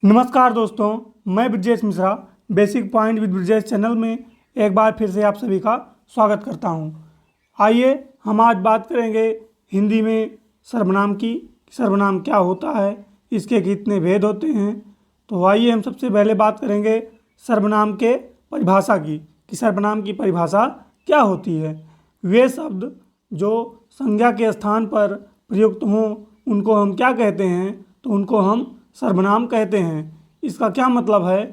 नमस्कार दोस्तों, मैं Brajesh Mishra basic point with Brajesh channel में एक बार फिर से आप सभी का स्वागत करता हूं। आइए हम आज बात करेंगे हिंदी में सर्वनाम की। सर्वनाम क्या होता है, इसके कितने भेद होते हैं। तो आइए हम सबसे पहले बात करेंगे सर्वनाम के परिभाषा की कि सर्वनाम की परिभाषा क्या होती है। वे शब्द जो संज्ञा के स्थान पर प्रयुक्त हों उनको हम क्या कहते हैं, तो उनको हम सर्वनाम कहते हैं। इसका क्या मतलब है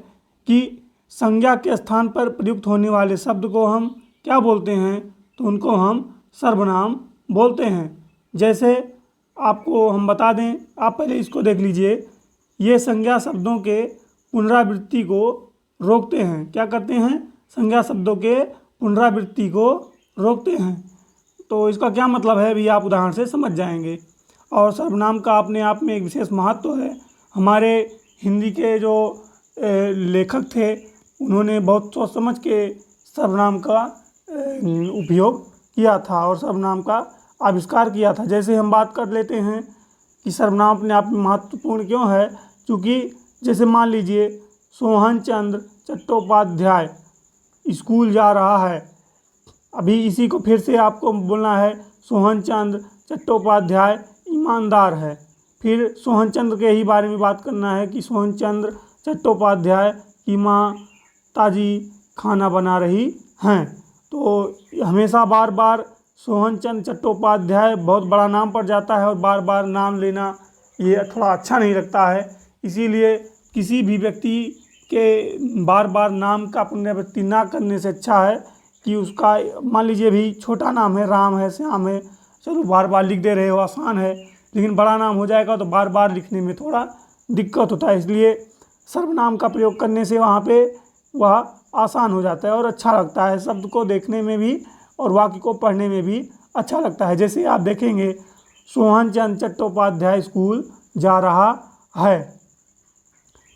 कि संज्ञा के स्थान पर प्रयुक्त होने वाले शब्द को हम क्या बोलते हैं, तो उनको हम सर्वनाम बोलते हैं। जैसे आपको हम बता दें, आप पहले इसको देख लीजिए। ये संज्ञा शब्दों के पुनरावृत्ति को रोकते हैं। क्या करते हैं? संज्ञा शब्दों के पुनरावृत्ति को रोकते हैं। तो इसका क्या मतलब है भी आप उदाहरण से समझ जाएंगे। और सर्वनाम का अपने आप में एक विशेष महत्व है। हमारे हिंदी के जो लेखक थे उन्होंने बहुत सोच समझ के सर्वनाम का उपयोग किया था और सर्वनाम का आविष्कार किया था। जैसे हम बात कर लेते हैं कि सर्वनाम अपने आप में महत्वपूर्ण क्यों है, क्योंकि जैसे मान लीजिए सोहन चंद्र चट्टोपाध्याय स्कूल जा रहा है। अभी इसी को फिर से आपको बोलना है, सोहन चंद्र चट्टोपाध्याय ईमानदार है। फिर सोहन चंद्र के ही बारे में बात करना है कि सोहन चंद्र चट्टोपाध्याय की माँ ताजी खाना बना रही हैं। तो हमेशा बार बार सोहन चंद्र चट्टोपाध्याय बहुत बड़ा नाम पड़ जाता है और बार बार नाम लेना ये थोड़ा अच्छा नहीं लगता है। इसीलिए किसी भी व्यक्ति के बार बार नाम का पुनरावृत्ति ना करने से अच्छा है कि उसका मान लीजिए भी छोटा नाम है, राम है, श्याम है, चलो बार बार लिख दे रहे हो, आसान है। लेकिन बड़ा नाम हो जाएगा तो बार बार लिखने में थोड़ा दिक्कत होता है। इसलिए सर्वनाम का प्रयोग करने से वहाँ पे वह आसान हो जाता है और अच्छा लगता है। शब्द को देखने में भी और वाक्य को पढ़ने में भी अच्छा लगता है। जैसे आप देखेंगे, सोहन चंद्र चट्टोपाध्याय स्कूल जा रहा है।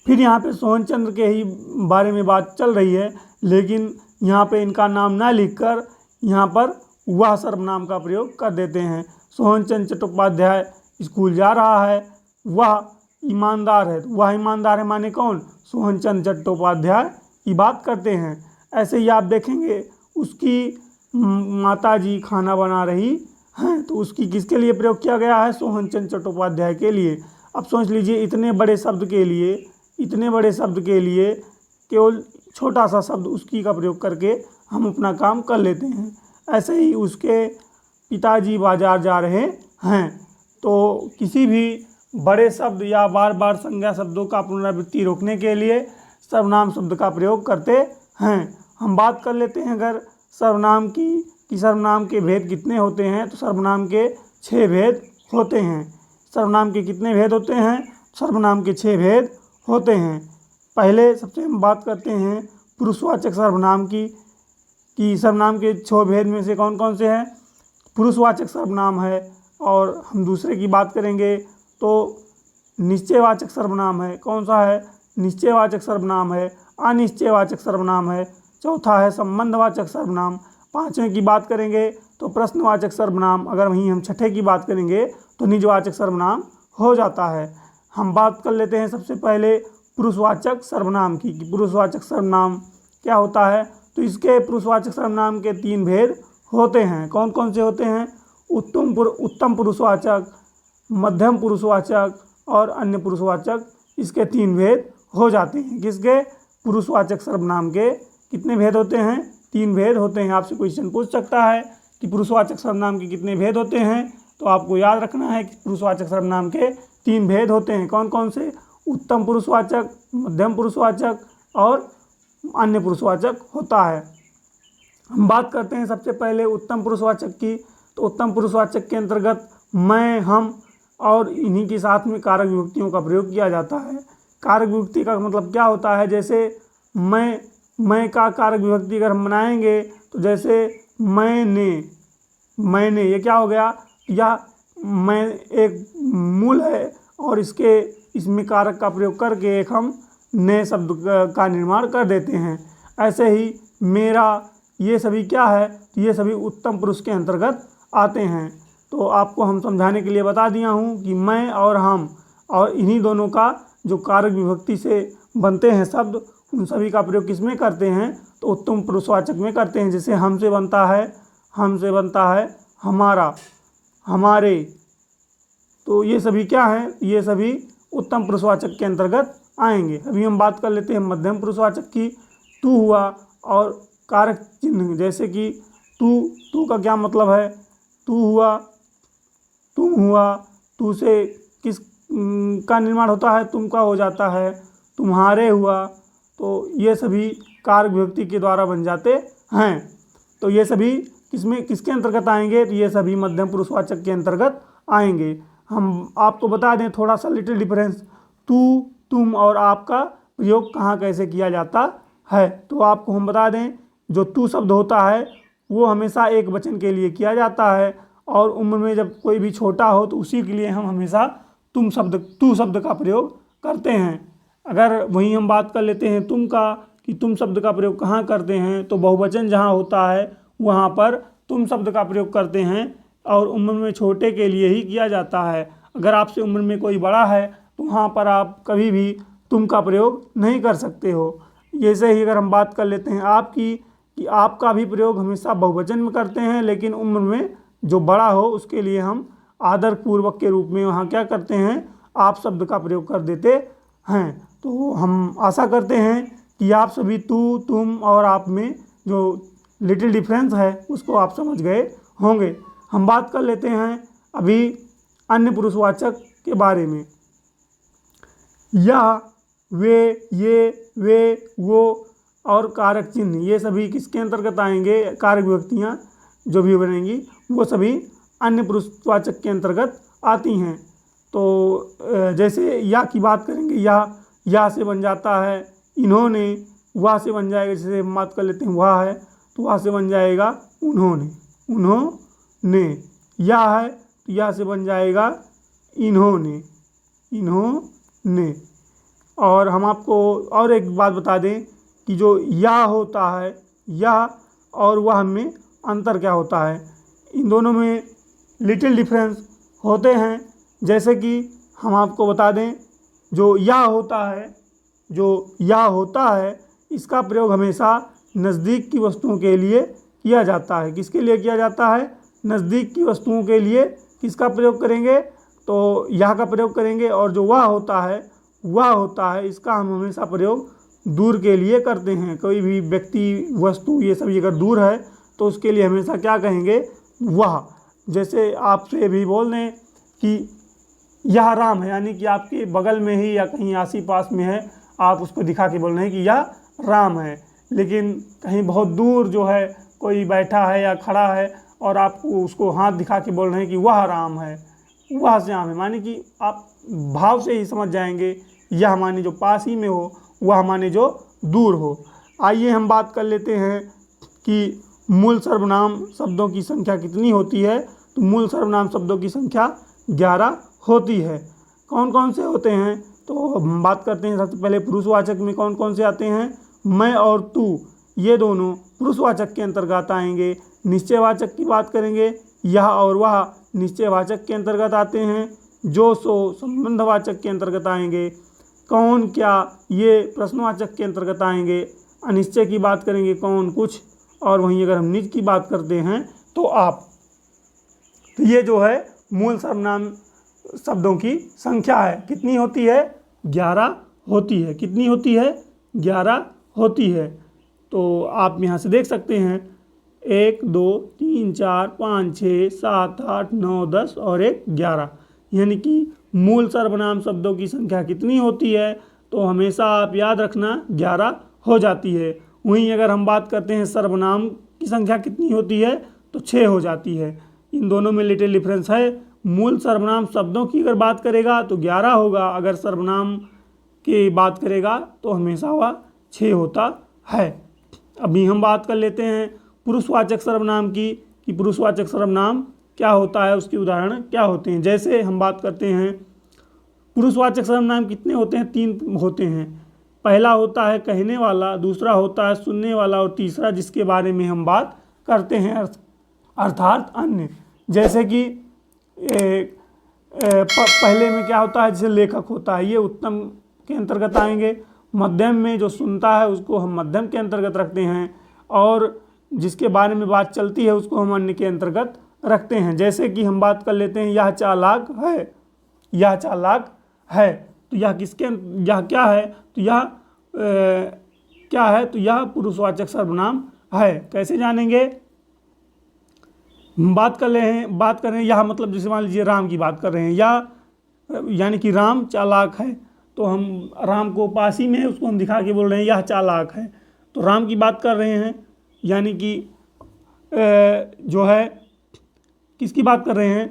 फिर यहाँ पे सोहन चंद्र के ही बारे में बात चल रही है, लेकिन यहाँ पे इनका नाम ना लिखकर यहाँ पर वह सर्वनाम का प्रयोग कर देते हैं। सोहन चंद्र चट्टोपाध्याय स्कूल जा रहा है, वह ईमानदार है। वह ईमानदार है माने कौन? सोहन चंद्र चट्टोपाध्याय की बात करते हैं। ऐसे ही आप देखेंगे उसकी माताजी खाना बना रही हैं, तो उसकी किसके लिए प्रयोग किया गया है? सोहन चंद्र चट्टोपाध्याय के लिए। अब सोच लीजिए, इतने बड़े शब्द के लिए केवल छोटा सा शब्द उसकी का प्रयोग करके हम अपना काम कर लेते हैं। ऐसे ही उसके पिताजी बाजार जा रहे हैं। तो किसी भी बड़े शब्द या बार बार संज्ञा शब्दों का पुनरावृत्ति रोकने के लिए सर्वनाम शब्द का प्रयोग करते हैं। हम बात कर लेते हैं अगर सर्वनाम की कि सर्वनाम के भेद कितने होते हैं, तो सर्वनाम के 6 भेद होते हैं। सर्वनाम के कितने भेद होते हैं? सर्वनाम के 6 भेद होते हैं। पहले सबसे हम बात करते हैं पुरुषवाचक सर्वनाम की कि सर्वनाम के 6 भेद में से कौन कौन से हैं। पुरुषवाचक सर्वनाम है। और हम दूसरे की बात करेंगे तो निश्चयवाचक सर्वनाम है। कौन सा है? निश्चयवाचक सर्वनाम है। अनिश्चयवाचक सर्वनाम है। चौथा है संबंधवाचक सर्वनाम। पांचवें की बात करेंगे तो प्रश्नवाचक सर्वनाम। अगर वहीं हम छठे की बात करेंगे तो निजवाचक सर्वनाम हो जाता है। हम बात कर लेते हैं सबसे पहले पुरुषवाचक सर्वनाम की कि पुरुषवाचक सर्वनाम क्या होता है। तो इसके पुरुषवाचक सर्वनाम के 3 भेद होते हैं। कौन कौन से होते हैं? उत्तम पुरुषवाचक, मध्यम पुरुषवाचक और अन्य पुरुषवाचक। इसके 3 भेद हो जाते हैं। किसके? पुरुषवाचक सर्वनाम के कितने भेद होते हैं? 3 भेद होते हैं। आपसे क्वेश्चन पूछ सकता है कि पुरुषवाचक सर्वनाम के कितने भेद होते हैं, तो आपको याद रखना है कि पुरुषवाचक सर्वनाम के 3 भेद होते हैं। कौन कौन से? उत्तम पुरुषवाचक, मध्यम पुरुषवाचक और अन्य पुरुषवाचक होता है। हम बात करते हैं सबसे पहले उत्तम पुरुषवाचक की। तो उत्तम पुरुषवाचक के अंतर्गत मैं, हम और इन्हीं के साथ में कारक विभक्तियों का प्रयोग किया जाता है। कारक विभक्ति का मतलब क्या होता है? जैसे मैं का कारक विभक्ति अगर हम बनाएंगे तो जैसे मैंने ये क्या हो गया? या मैं एक मूल है और इसमें कारक का प्रयोग करके एक हम नए शब्द का निर्माण कर देते हैं। ऐसे ही मेरा, ये सभी क्या है? तो ये सभी उत्तम पुरुष के अंतर्गत आते हैं। तो आपको हम समझाने के लिए बता दिया हूँ कि मैं और हम और इन्हीं दोनों का जो कारक विभक्ति से बनते हैं शब्द, उन सभी का प्रयोग किस में करते हैं, तो उत्तम पुरुषवाचक में करते हैं। जैसे हमसे बनता है हमारा, हमारे, तो ये सभी क्या हैं, ये सभी उत्तम पुरुषवाचक के अंतर्गत आएंगे। अभी हम बात कर लेते हैं मध्यम पुरुषवाचक की। तू हुआ और कारक चिन्ह, जैसे कि तू का क्या मतलब है, तू हुआ, तुम हुआ, तू से किस का निर्माण होता है, तुम का हो जाता है, तुम्हारे हुआ, तो ये सभी कारक विभक्ति के द्वारा बन जाते हैं। तो ये सभी किसके अंतर्गत आएंगे, तो ये सभी मध्यम पुरुषवाचक के अंतर्गत आएंगे। हम आपको बता दें थोड़ा सा लिटिल डिफरेंस, तू, तुम और आपका प्रयोग कहाँ कैसे किया जाता है। तो आपको हम बता दें, जो तू शब्द होता है वो हमेशा एक वचन के लिए किया जाता है, और उम्र में जब कोई भी छोटा हो तो उसी के लिए हम हमेशा तू शब्द का प्रयोग करते हैं। अगर वहीं हम बात कर लेते हैं तुम का, कि तुम शब्द का प्रयोग कहाँ करते हैं, तो बहुवचन जहाँ होता है वहाँ पर तुम शब्द का प्रयोग करते हैं, और उम्र में छोटे के लिए ही किया जाता है। अगर आपसे उम्र में कोई बड़ा है तो वहाँ पर आप कभी भी तुम का प्रयोग नहीं कर सकते हो। जैसे ही अगर हम बात कर लेते हैं आपकी, कि आपका भी प्रयोग हमेशा बहुवचन में करते हैं, लेकिन उम्र में जो बड़ा हो उसके लिए हम आदरपूर्वक के रूप में वहाँ क्या करते हैं, आप शब्द का प्रयोग कर देते हैं। तो हम आशा करते हैं कि आप सभी तू, तुम और आप में जो लिटिल डिफरेंस है उसको आप समझ गए होंगे। हम बात कर लेते हैं अभी अन्य पुरुषवाचक के बारे में। यह, वे, ये, वे, वो और कारक चिन्ह, ये सभी किसके अंतर्गत आएंगे, कारक विभक्तियाँ जो भी बनेंगी वो सभी अन्य पुरुषवाचक के अंतर्गत आती हैं। तो जैसे या की बात करेंगे, या से बन जाता है इन्होंने, वह से बन जाएगा, जैसे हम बात कर लेते हैं वह है तो वह से बन जाएगा उन्होंने, या है तो या से बन जाएगा इन्होंने। और हम आपको और एक बात बता दें कि जो या होता है, या और वह में अंतर क्या होता है, इन दोनों में लिटिल डिफरेंस होते हैं। जैसे कि हम आपको बता दें, जो या होता है इसका प्रयोग हमेशा नज़दीक की वस्तुओं के लिए किया जाता है। किसके लिए किया जाता है, नज़दीक की वस्तुओं के लिए किसका प्रयोग करेंगे, तो यह का प्रयोग करेंगे। और जो वह होता है इसका हम हमेशा प्रयोग दूर के लिए करते हैं। कोई भी व्यक्ति, वस्तु, ये सभी अगर दूर है तो उसके लिए हमेशा क्या कहेंगे, वह। जैसे आपसे भी बोल दें कि यह राम है, यानी कि आपके बगल में ही या कहीं आस पास में है, आप उसको दिखा के बोल रहे हैं कि यह राम है। लेकिन कहीं बहुत दूर जो है कोई बैठा है या खड़ा है और आप उसको हाथ दिखा के बोल रहे हैं कि वह राम है, वह श्याम है, माने कि आप भाव से ही समझ जाएंगे यह माने जो पास ही में हो, वह माने जो दूर हो। आइए हम बात कर लेते हैं कि मूल सर्वनाम शब्दों की संख्या कितनी होती है। तो मूल सर्वनाम शब्दों की संख्या 11 होती है। कौन कौन से होते हैं, तो हम बात करते हैं सबसे पहले पुरुषवाचक में कौन कौन से आते हैं। मैं और तू, ये दोनों पुरुषवाचक के अंतर्गत आएंगे। निश्चयवाचक की बात करेंगे, यह और वह निश्चयवाचक के अंतर्गत आते हैं। जो सो संबंधवाचक के अंतर्गत आएंगे। कौन क्या, ये प्रश्नवाचक के अंतर्गत आएंगे। अनिश्चय की बात करेंगे, कौन कुछ। और वहीं अगर हम निज की बात करते हैं तो आप। तो ये जो है मूल सर्वनाम शब्दों की संख्या है, कितनी होती है, 11 होती है। कितनी होती है, 11 होती है। तो आप यहाँ से देख सकते हैं 1 2 3 4 5 6 7 8 9 10 और 1 11, यानी कि मूल सर्वनाम शब्दों की संख्या कितनी होती है, तो हमेशा आप याद रखना 11 हो जाती है। वहीं अगर हम बात करते हैं सर्वनाम की संख्या कितनी होती है, तो 6 हो जाती है। इन दोनों में लिटिल डिफरेंस है। मूल सर्वनाम शब्दों की अगर बात करेगा तो 11 होगा, अगर सर्वनाम की बात करेगा तो हमेशा वह 6 होता है। अभी हम बात कर लेते हैं पुरुषवाचक सर्वनाम की, कि पुरुषवाचक सर्वनाम क्या होता है, उसके उदाहरण क्या होते हैं। जैसे हम बात करते हैं पुरुषवाचक सर्वनाम कितने होते हैं, 3 होते हैं। पहला होता है कहने वाला, दूसरा होता है सुनने वाला, और तीसरा जिसके बारे में हम बात करते हैं अर्थात अन्य। जैसे कि पहले में क्या होता है, जैसे लेखक होता है, ये उत्तम के अंतर्गत आएंगे। मध्यम में जो सुनता है उसको हम मध्यम के अंतर्गत रखते हैं, और जिसके बारे में बात चलती है उसको हम अन्य के अंतर्गत रखते हैं। जैसे कि हम बात कर लेते हैं, यह चालाक है, यह चालाक है। तो यह यह क्या है, तो यह क्या है, तो यह पुरुषवाचक सर्वनाम है। कैसे जानेंगे, बात कर रहे हैं यह मतलब जैसे मान लीजिए राम की बात कर रहे हैं, या यानी कि राम चालाक है, तो हम राम को पास ही में उसको हम दिखा के बोल रहे हैं यह चालाक है। तो राम की बात कर रहे हैं, यानी कि जो है किसकी बात कर रहे हैं,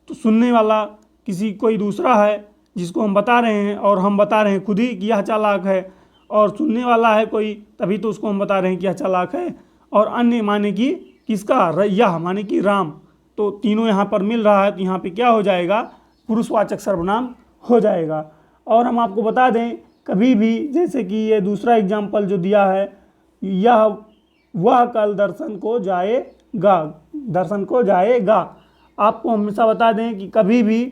तो सुनने वाला कोई दूसरा है जिसको हम बता रहे हैं, और हम बता रहे हैं खुद ही कि यह चालाक है, और सुनने वाला है कोई, तभी तो उसको हम बता रहे हैं कि यह चालाक है। और अन्य माने कि किसका, यह माने कि राम। तो तीनों यहाँ पर मिल रहा है, तो यहाँ पे क्या हो जाएगा, पुरुषवाचक सर्वनाम हो जाएगा। और हम आपको बता दें, कभी भी जैसे कि ये दूसरा एग्जाम्पल जो दिया है, यह वह कल दर्शन को जाएगा, दर्शन को जाएगा। आपको हमेशा बता दें कि कभी भी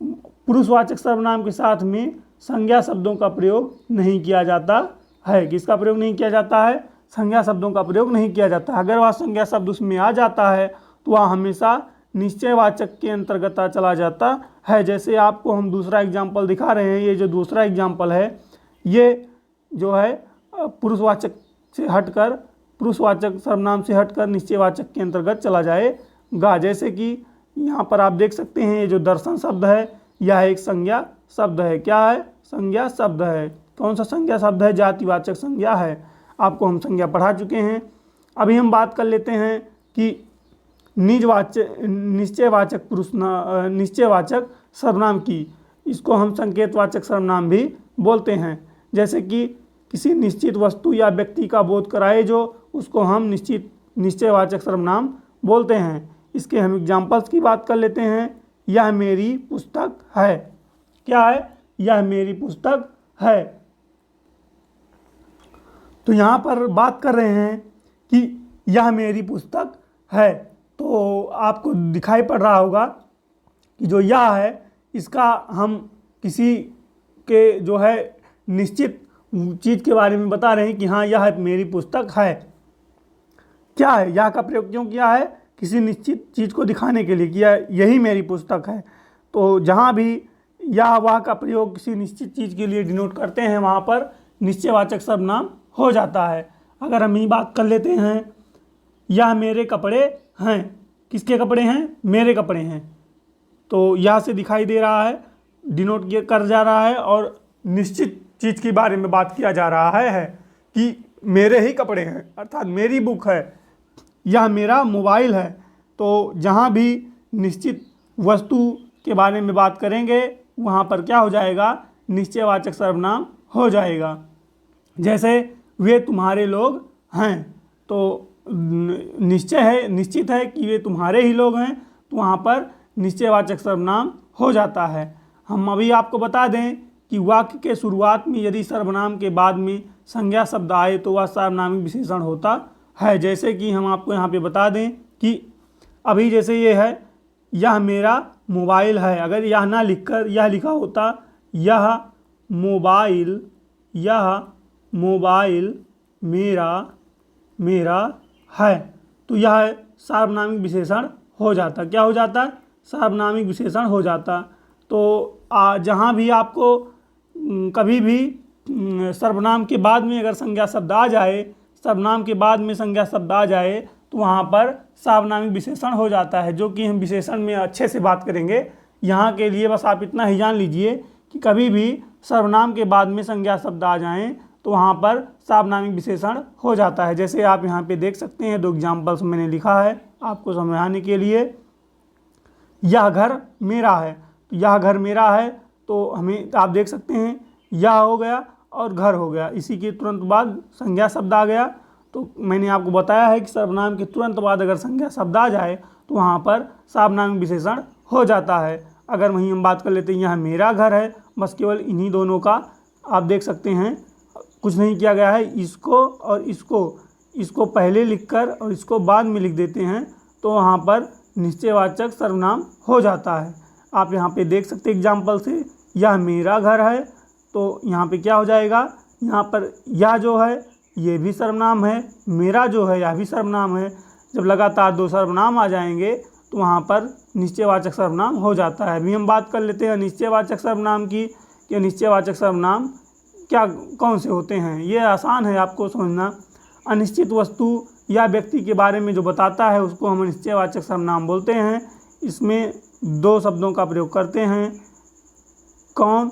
पुरुषवाचक सर्वनाम के साथ में संज्ञा शब्दों का प्रयोग नहीं किया जाता है। किसका प्रयोग नहीं किया जाता है, संज्ञा शब्दों का प्रयोग नहीं किया जाता। अगर वह संज्ञा शब्द उसमें आ जाता है तो वह हमेशा निश्चयवाचक के अंतर्गत चला जाता है। जैसे आपको हम दूसरा एग्जाम्पल दिखा रहे हैं, ये जो दूसरा एग्जाम्पल है ये जो है पुरुषवाचक से हटकर, पुरुषवाचक सर्वनाम से हटकर निश्चयवाचक के अंतर्गत चला जाएगा। जैसे कि यहाँ पर आप देख सकते हैं, ये जो दर्शन शब्द है यह एक संज्ञा शब्द है। क्या है, संज्ञा शब्द है। कौन सा संज्ञा शब्द है, जातिवाचक संज्ञा है। आपको हम संज्ञा पढ़ा चुके हैं। अभी हम बात कर लेते हैं कि निश्चयवाचक सर्वनाम की। इसको हम संकेतवाचक सर्वनाम भी बोलते हैं। जैसे कि किसी निश्चित वस्तु या व्यक्ति का बोध कराए जो, उसको हम निश्चयवाचक सर्वनाम बोलते हैं। इसके हम एग्जाम्पल्स की बात कर लेते हैं। यह मेरी पुस्तक है। क्या है, यह मेरी पुस्तक है। तो यहाँ पर बात कर रहे हैं कि यह मेरी पुस्तक है, तो आपको दिखाई पड़ रहा होगा कि जो यह है इसका हम किसी के जो है निश्चित चीज़ के बारे में बता रहे हैं कि हाँ यह मेरी पुस्तक है। क्या है, यह का प्रयोग क्यों किया है, किसी निश्चित चीज़ को दिखाने के लिए किया, यही मेरी पुस्तक है। तो जहाँ भी यह वह का प्रयोग किसी निश्चित चीज़ के लिए डिनोट करते हैं, वहाँ पर निश्चयवाचक सर्वनाम हो जाता है। अगर हम ये बात कर लेते हैं, यह मेरे कपड़े हैं। किसके कपड़े हैं, मेरे कपड़े हैं। तो यहाँ से दिखाई दे रहा है, डिनोट कर जा रहा है, और निश्चित चीज़ के बारे में बात किया जा रहा है कि मेरे ही कपड़े हैं, अर्थात मेरी बुक है। यह मेरा मोबाइल है। तो जहाँ भी निश्चित वस्तु के बारे में बात करेंगे वहाँ पर क्या हो जाएगा, निश्चयवाचक सर्वनाम हो जाएगा। जैसे वे तुम्हारे लोग हैं, तो निश्चित है कि वे तुम्हारे ही लोग हैं, तो वहाँ पर निश्चयवाचक सर्वनाम हो जाता है। हम अभी आपको बता दें कि वाक्य के शुरुआत में यदि सर्वनाम के बाद में संज्ञा शब्द आए तो वह सार्वनामिक विशेषण होता है। जैसे कि हम आपको यहाँ पे बता दें कि अभी जैसे ये है, यह मेरा मोबाइल है। अगर यह ना लिखकर यह लिखा होता, यह मोबाइल मेरा है, तो यह सार्वनामिक विशेषण हो जाता। क्या हो जाता, सार्वनामिक विशेषण हो जाता। तो जहाँ भी आपको कभी भी सर्वनाम के बाद में अगर संज्ञा शब्द आ जाए, सर्वनाम के बाद में संज्ञा शब्द आ जाए, तो वहाँ पर सार्वनामिक विशेषण हो जाता है, जो कि हम विशेषण में अच्छे से बात करेंगे। यहाँ के लिए बस आप इतना ही जान लीजिए कि कभी भी सर्वनाम के बाद में संज्ञा शब्द आ जाएं तो वहाँ पर सार्वनामिक विशेषण हो जाता है। जैसे आप यहाँ पे देख सकते हैं, 2 एग्जाम्पल्स मैंने लिखा है आपको समझाने के लिए। यह घर मेरा है, तो यह घर मेरा है, तो हमें आप देख सकते हैं यह हो गया और घर हो गया, इसी के तुरंत बाद संज्ञा शब्द आ गया। तो मैंने आपको बताया है कि सर्वनाम के तुरंत बाद अगर संज्ञा शब्द आ जाए तो वहाँ पर सार्वनामिक विशेषण हो जाता है। अगर वहीं हम बात कर लेते हैं, यह मेरा घर है, बस केवल इन्हीं दोनों का आप देख सकते हैं, कुछ नहीं किया गया है। इसको और इसको पहले लिखकर और इसको बाद में लिख देते हैं, तो वहाँ पर निश्चयवाचक सर्वनाम हो जाता है। आप यहाँ पे देख सकते हैं एग्जाम्पल से, यह मेरा घर है, तो यहाँ पे क्या हो जाएगा, यहाँ पर यह जो है ये भी सर्वनाम है, मेरा जो है यह भी सर्वनाम है। जब लगातार दो सर्वनाम आ जाएंगे तो वहाँ पर निश्चयवाचक सर्वनाम हो जाता है। अभी हम बात कर लेते हैं निश्चयवाचक सर्वनाम की, कि निश्चयवाचक सर्वनाम क्या कौन से होते हैं। ये आसान है आपको समझना। अनिश्चित वस्तु या व्यक्ति के बारे में जो बताता है उसको हम निश्चयवाचक सर्वनाम बोलते हैं। इसमें दो शब्दों का प्रयोग करते हैं। कौन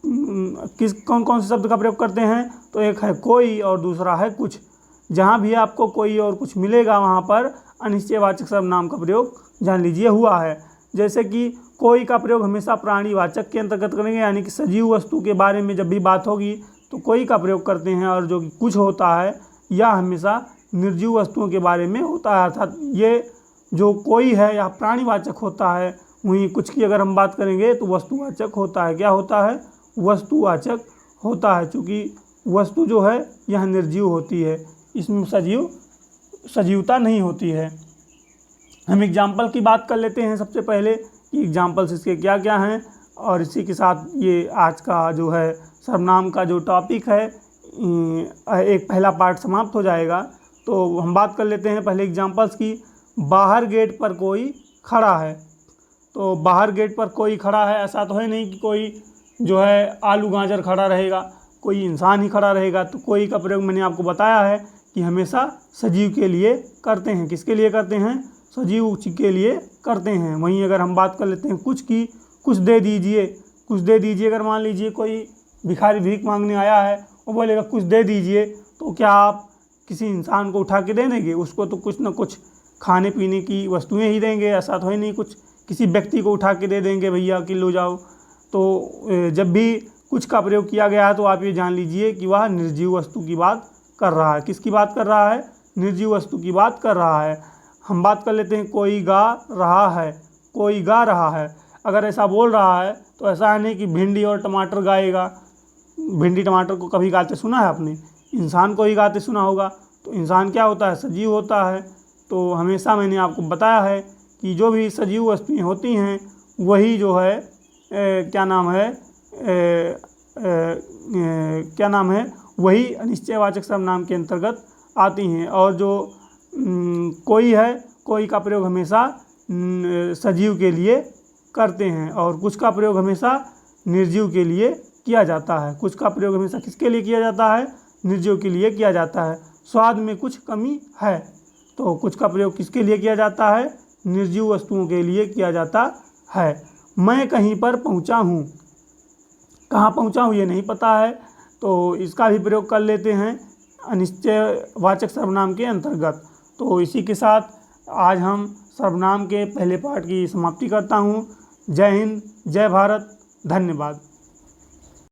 कौन से शब्द का प्रयोग करते हैं, तो एक है कोई और दूसरा है कुछ। जहाँ भी आपको कोई और कुछ मिलेगा वहाँ पर अनिश्चयवाचक सर्वनाम का प्रयोग जान लीजिए हुआ है। जैसे कि कोई का प्रयोग हमेशा प्राणीवाचक के अंतर्गत करेंगे, यानी कि सजीव वस्तु के बारे में जब भी बात होगी तो कोई का प्रयोग करते हैं, और जो कि कुछ होता है यह हमेशा निर्जीव वस्तुओं के बारे में होता है। अर्थात ये जो कोई है यह प्राणीवाचक होता है, वहीं कुछ की अगर हम बात करेंगे तो वस्तुवाचक होता है। क्या होता है, वस्तुवाचक होता है। चूँकि वस्तु जो है यह निर्जीव होती है, इसमें सजीवता नहीं होती है। हम एग्जाम्पल की बात कर लेते हैं सबसे पहले कि एग्जाम्पल्स इसके क्या क्या हैं, और इसी के साथ ये आज का जो है सर्वनाम का जो टॉपिक है एक पहला पार्ट समाप्त हो जाएगा। तो हम बात कर लेते हैं पहले एग्जाम्पल्स की। बाहर गेट पर कोई खड़ा है, तो बाहर गेट पर कोई खड़ा है, ऐसा तो है नहीं कि कोई जो है आलू गाजर खड़ा रहेगा, कोई इंसान ही खड़ा रहेगा। तो कोई का प्रयोग मैंने आपको बताया है कि हमेशा सजीव के लिए करते हैं। किसके लिए करते हैं, सजीव के लिए करते हैं। वहीं अगर हम बात कर लेते हैं कुछ की, कुछ दे दीजिए, कुछ दे दीजिए। अगर मान लीजिए कोई भिखारी भीख मांगने आया है, वो बोलेगा कुछ दे दीजिए, तो क्या आप किसी इंसान को उठा के दे देंगे? उसको तो कुछ ना कुछ खाने पीने की वस्तुएं ही देंगे, ऐसा तो है नहीं कुछ किसी व्यक्ति को उठा के दे देंगे भैया कि लो जाओ। तो जब भी कुछ का प्रयोग किया गया है तो आप ये जान लीजिए कि वह निर्जीव वस्तु की बात कर रहा है। किसकी बात कर रहा है, निर्जीव वस्तु की बात कर रहा है। हम बात कर लेते हैं कोई गा रहा है, कोई गा रहा है। अगर ऐसा बोल रहा है तो ऐसा है नहीं कि भिंडी और टमाटर गाएगा। भिंडी टमाटर को कभी गाते सुना है आपने? इंसान को ही गाते सुना होगा। तो इंसान क्या होता है, सजीव होता है। तो हमेशा मैंने आपको बताया है कि जो भी सजीव वस्तुएं होती हैं वही जो है क्या नाम है वही अनिश्चयवाचक सर्वनाम के अंतर्गत आती हैं। और जो कोई है, कोई का प्रयोग हमेशा सजीव के लिए करते हैं, और कुछ का प्रयोग हमेशा निर्जीव के लिए किया जाता है। कुछ का प्रयोग हमेशा किसके लिए किया जाता है, निर्जीव के लिए किया जाता है। स्वाद में कुछ कमी है, तो कुछ का प्रयोग किसके लिए किया जाता है, निर्जीव वस्तुओं के लिए किया जाता है। मैं कहीं पर पहुंचा हूं, कहाँ पहुंचा हूं ये नहीं पता है, तो इसका भी प्रयोग कर लेते हैं अनिश्चयवाचक सर्वनाम के अंतर्गत। तो इसी के साथ आज हम सर्वनाम के पहले पार्ट की समाप्ति करता हूं। जय हिंद, जय भारत, धन्यवाद।